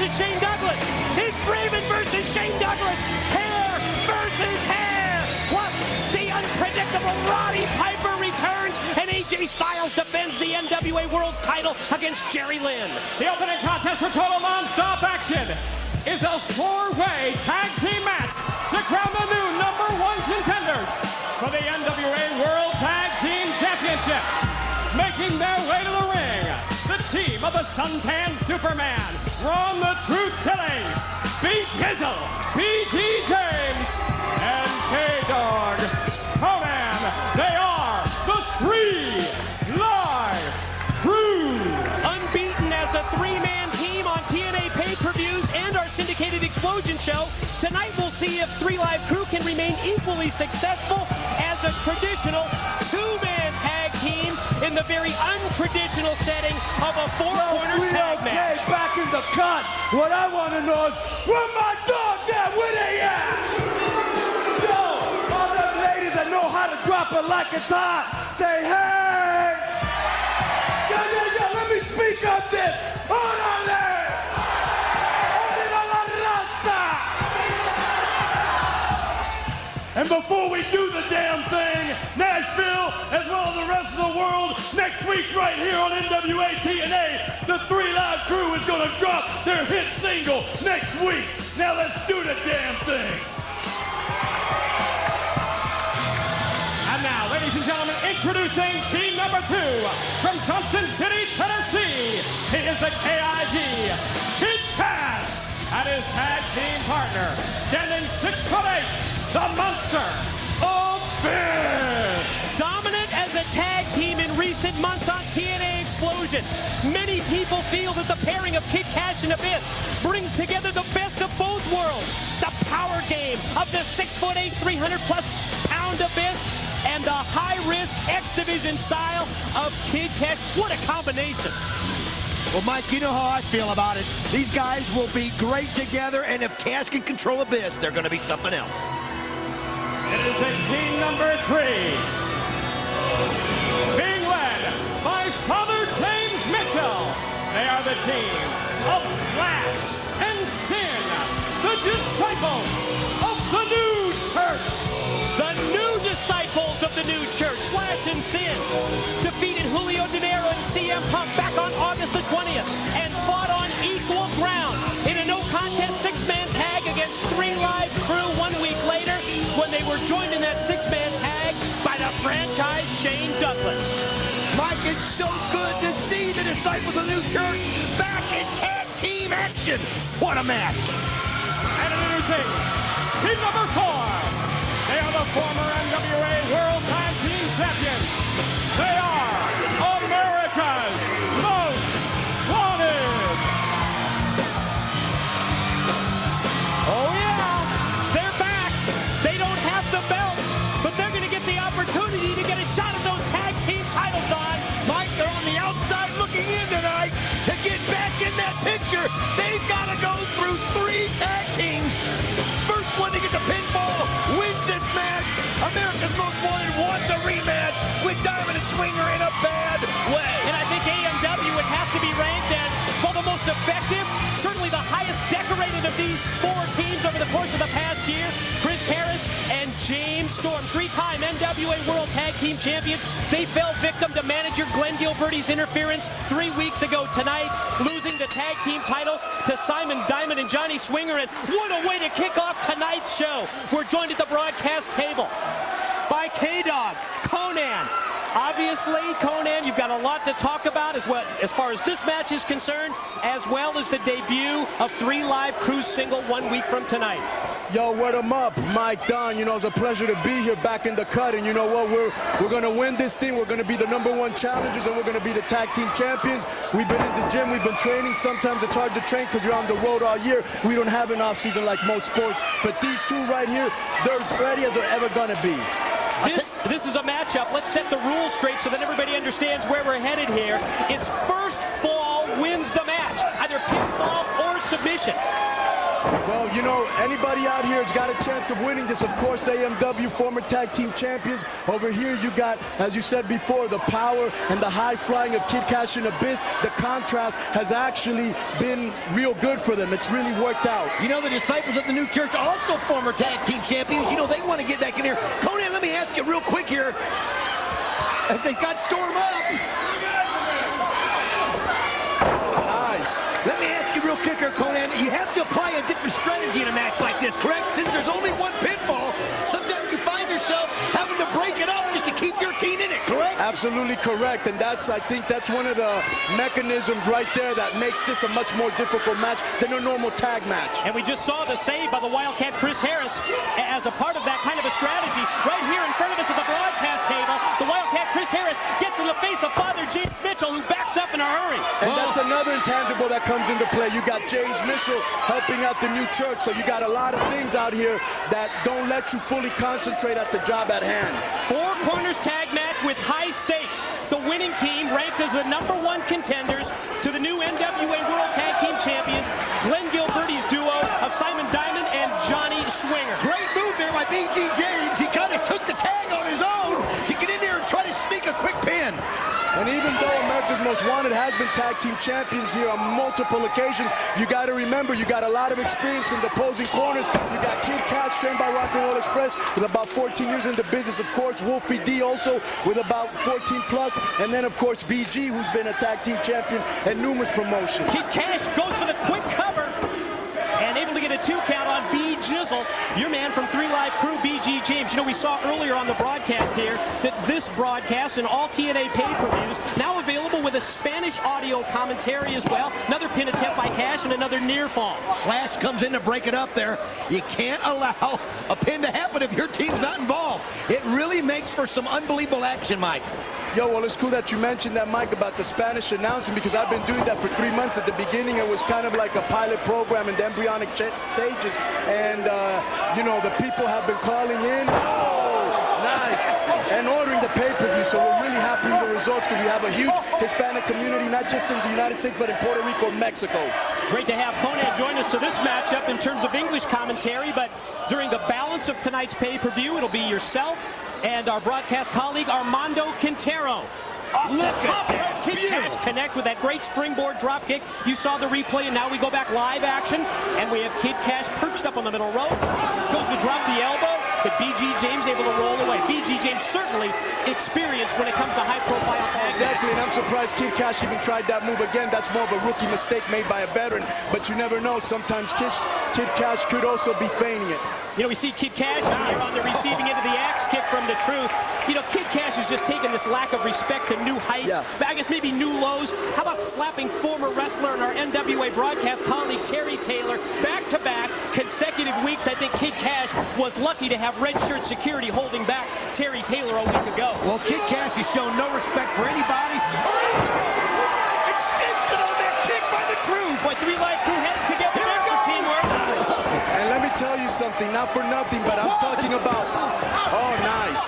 versus Shane Douglas. It's Raven versus Shane Douglas. Hair versus hair. What? The unpredictable Roddy Piper returns, and AJ Styles defends the NWA World's title against Jerry Lynn. The opening contest for total non-stop action is a four-way tag team match to crown the new #1 contenders for the NWA World Tag Team Championship. Making their way to the ring, the team of the Suntan Superman, Ron the Truth Killing, B-Jizzle, B.G. James, and K-Dog. Conan, they are the Three Live Crew. Unbeaten as a three-man team on TNA pay-per-views and our syndicated Explosion show, tonight we'll see if Three Live Crew can remain equally successful as a traditional two-man tag team in the very untraditional setting of a four-corner tag match. Back in the cut. What I want to know is, where my dog at? Where they at? Yo, all them ladies that know how to drop it like it's hot, say hey. Yo, let me speak up this. Órale. Órale la raza. And before we do the damn thing, Nashville, as well as the rest of the world, next week right here on NWA TNA, the Three Live Crew is going to drop their hit single next week. Now let's do the damn thing. And now, ladies and gentlemen, introducing team #2 from Johnson City, Tennessee. He is the KID, Kid Kash, and his tag team partner, standing 6'8", the Monster of Fist. Dominant as a tag team in recent months on TNA Explosion. Many people feel that the pairing of Kid Kash and Abyss brings together the best of both worlds. The power game of the 6'8", 300-plus pound Abyss and the high-risk X-Division style of Kid Kash. What a combination. Well, Mike, you know how I feel about it. These guys will be great together, and if Kash can control Abyss, they're going to be something else. It is a team #3, being led by Father James Mitchell. They are the team of Slash and Sin, the disciples of the new church. The new disciples of the new church, Slash and Sin, defeated Julio De Niro and CM Punk back on August the 20th and fought on equal ground in a no-contest six-man tag against Three Live Crew 1 week later when they were joined in that six-man tag by the franchise Shane Douglas. Mike, it's so good to see the disciples of the new church back in tag team action. What a match. And introducing team #4. They are the former NWA World Tag Team Champions. They are America's Most Wanted. Oh yeah, they're back. They don't have the belts, but they're going to get the opportunity to get a shot at those tag team titles on. Mike, they're on the outside looking in tonight. To get back in that picture, they've got to go through 3 tag teams. First one to get the pinfall wins this match. America's Most Wanted wants a rematch with Diamond and Swinger in a bad way. And I think AMW would have to be ranked as, well, the most effective, certainly the highest decorated of these 4 teams over the course of the past year. Chris Harris and James Storm, 3-time NWA World Tag Team Champions. They fell victim to manager Glenn Gilbert's interference 3 weeks ago tonight, losing the tag team titles to Simon Diamond and Johnny Swinger. And what a way to kick off tonight's show. We're joined at the broadcast table by K-Dog, Conan. Obviously, Conan, you've got a lot to talk about as far as this match is concerned, as well as the debut of Three Live Crew's single 1 week from tonight. Yo, what 'em up? Mike Don, you know, it's a pleasure to be here back in the cut. And you know what? We're going to win this thing. We're going to be the #1 challengers, and we're going to be the tag team champions. We've been in the gym. We've been training. Sometimes it's hard to train because you're on the road all year. We don't have an off season like most sports. But these two right here, they're as ready as they're ever going to be. This is a matchup. Let's set the rules straight so that everybody understands where we're headed here. It's first fall wins the match, either pinfall or submission. Well, you know, anybody out here has got a chance of winning this. Of course, AMW, former tag team champions. Over here, you got, as you said before, the power and the high flying of Kid Kash and Abyss. The contrast has actually been real good for them. It's really worked out. You know, the disciples of the new church, also former tag team champions. You know, they want to get back in here. Conan, let me ask you real quick here. As they got Storm up. Let me ask you real quick here, Conan. You have to apply a different strategy in a match like this, correct? Since there's only one pinfall, sometimes you find yourself having to break it up just to keep your team in it, correct? Absolutely correct. And I think that's one of the mechanisms right there that makes this a much more difficult match than a normal tag match. And we just saw the save by the Wildcat Chris Harris as a part of that kind of a strategy. Right here in front of us at the broadcast table, the Wildcat Chris Harris gets in the face of Father James Mitchell, who backs up in a hurry. And that's another intangible that comes into play. You got James Mitchell helping out the new church, so you got a lot of things out here that don't let you fully concentrate at the job at hand. Four corners tag match with high stakes. The winning team ranked as the #1 contenders to the new NWA World Tag Team Champions, Glenn Gilbert's duo of Simon Diamond and Johnny Swinger. Great move there by BG James. He kind of took the tag on his own to get in there and try to sneak a quick pin. And even though America's Most Wanted has been tag team champions here on multiple occasions, you got to remember, you got a lot of experience in the opposing corners. You got Kid Kash, trained by Rock and Roll Express, with about 14 years in the business. Of course, Wolfie D also with about 14 plus. And then, of course, BG, who's been a tag team champion at numerous promotions. Kid Kash goes for the quick cover and able to get a 2 count on B. Jizzle, your man from 3 Live Crew, BG James. You know, we saw earlier on the broadcast here that this broadcast and all TNA pay-per-views now available with a Spanish audio commentary as well. Another pin attempt by Kash and another near fall. Flash comes in to break it up there. You can't allow a pin to happen if your team's not involved. It really makes for some unbelievable action, Mike. Yo, well, it's cool that you mentioned that, Mike, about the Spanish announcing, because I've been doing that for 3 months. At the beginning, it was kind of like a pilot program in the embryonic stages. And, you know, the people have been calling in. Oh, nice. And ordering the pay-per-view. So we're really happy with the results because we have a huge Hispanic community, not just in the United States, but in Puerto Rico and Mexico. Great to have Conan join us to this matchup in terms of English commentary, but during the balance of tonight's pay-per-view, it'll be yourself and our broadcast colleague Armando Quintero. Look at that. Kid Kash connect with that great springboard drop kick. You saw the replay, and now we go back live action, and we have Kid Kash perched up on the middle rope. Goes to drop the elbow, but BG James able to roll away. BG James certainly experienced when it comes to high-profile tag matches. Exactly, and I'm surprised Kid Kash even tried that move again. That's more of a rookie mistake made by a veteran, but you never know. Sometimes Kid Kash could also be feigning it. You know, we see Kid Kash here on the receiving end of the axe kick from the Truth. You know, Kid Kash has just taken this lack of respect to new heights, I guess maybe new lows. How about slapping former wrestler and our NWA broadcast colleague Terry Taylor back-to-back consecutive weeks? I think Kid Kash was lucky to have red shirt security holding back Terry Taylor a week ago. Well, Kid Kash has shown no respect for anybody. Extension on that kick by the Truth. Boy, 3 Live Crew headed together there for teamwork. And let me tell you something, not for nothing, but I'm talking about, oh, nice.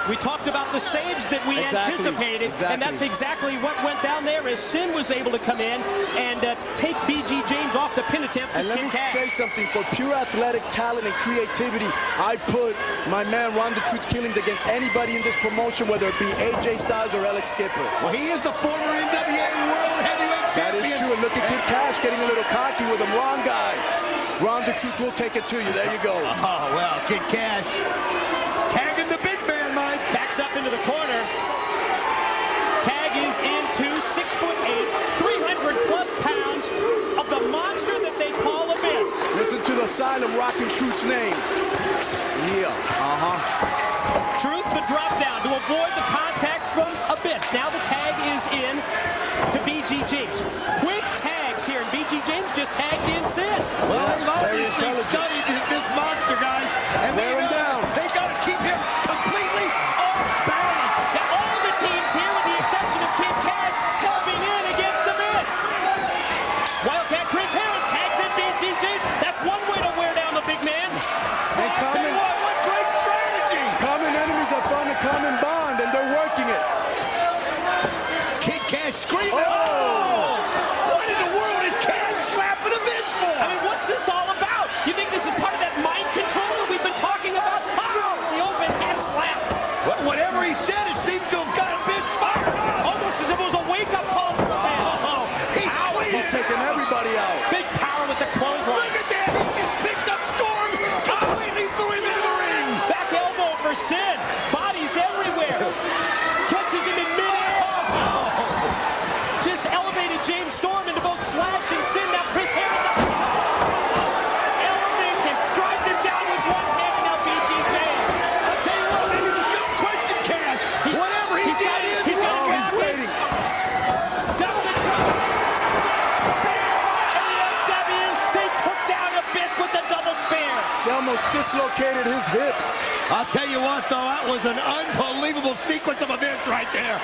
We talked about the saves that we anticipated, and that's exactly what went down there as Sin was able to come in and take BG James off the pin attempt. And let me say something, for pure athletic talent and creativity, I put my man Ron the Truth Killings against anybody in this promotion, whether it be AJ Styles or Alex Skipper. Well, he is the former NWA World Heavyweight Champion. That is true, and look at Kid Kash getting a little cocky with him. Wrong guy. Ron the Truth will take it to you. There you go. Oh, well, Kid Kash tagging the big man, Mike. Backs up into the corner. Tag is into 6'8", 300-plus pounds of the monster that they call Abyss. Listen to the Asylum rocking Truth's name. Yeah. Truth the drop down to avoid the contact from Abyss. Now the tag is in to BG James. Quick tags here, and BG James just tagged in Sid. Well, they've obviously studied this monster, guys, and they know they've got to keep him completely off balance. Now, all the teams here, with the exception of Kid Kash, helping in against Abyss. Wildcat Chris Harris tags in BG James. That's one way to wear down the big man. And What great strategy! common enemies have found a common bond, and they're working it. catches him in mid-air. Just elevated James Storm into both slash and sin. Now Chris Harris elevates him, drives him down with one hand, and now BG James. I'll tell you what, maybe there's no question, Cash. Whatever he did, he's got to grab it. Duck the choke. And the NW, they took down Abyss with the double spear. They almost dislocated his hips. I'll tell you what, though, that was an unbelievable sequence of events right there.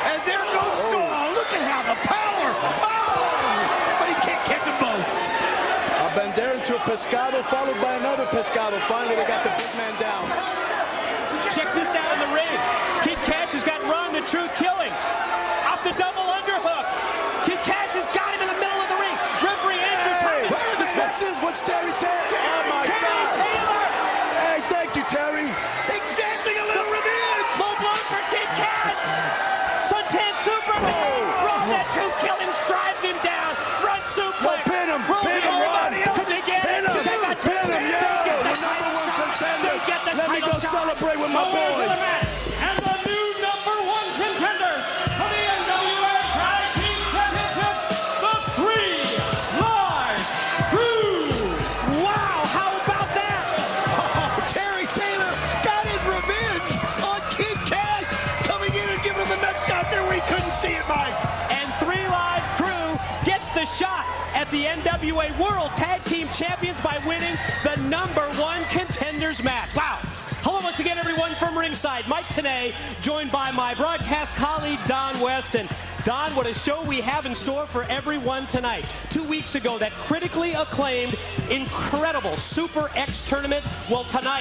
And there goes Storm. Look at how the power. Oh! But he can't catch them both. A bandera into a pescado, followed by another pescado. Finally, they got the big man down. Check this out in the ring. Kid Kash has got Ron the Truth Killings. Off the double underhook. Kid Kash has got him in the middle of the ring. Referee Andrew Thomas. What's this? What's Terry Taylor? Oh, my God. Taylor. Hey, thank you, Terry. Exactly, a little revenge. Low blow for Kid Kash. Suntan Superman. Ron the Truth Killings drives him down. Front suplex. Pin him. Rolls Pin him him, over. Ron. Could they get Pin it? him. They got Pin him, They yeah. get the The number title one shot. contender. They get the Let me title go shot. celebrate with my Away for the boys. match, and the new #1 contenders for the NWA Tag Team Championships, the 3 Live Crew. Wow, how about that? Oh, Terry Taylor got his revenge on Kid Kash, coming in and giving him a nut shot there where he couldn't see it, Mike. And 3 Live Crew gets the shot at the NWA World Tag Team Champions by winning the #1 contenders match. Wow. Hello once again, everyone, from ringside. Mike Tenay, joined by my broadcast colleague, Don Weston. Don, what a show we have in store for everyone tonight. 2 weeks ago, that critically acclaimed, incredible Super X tournament. Well, tonight,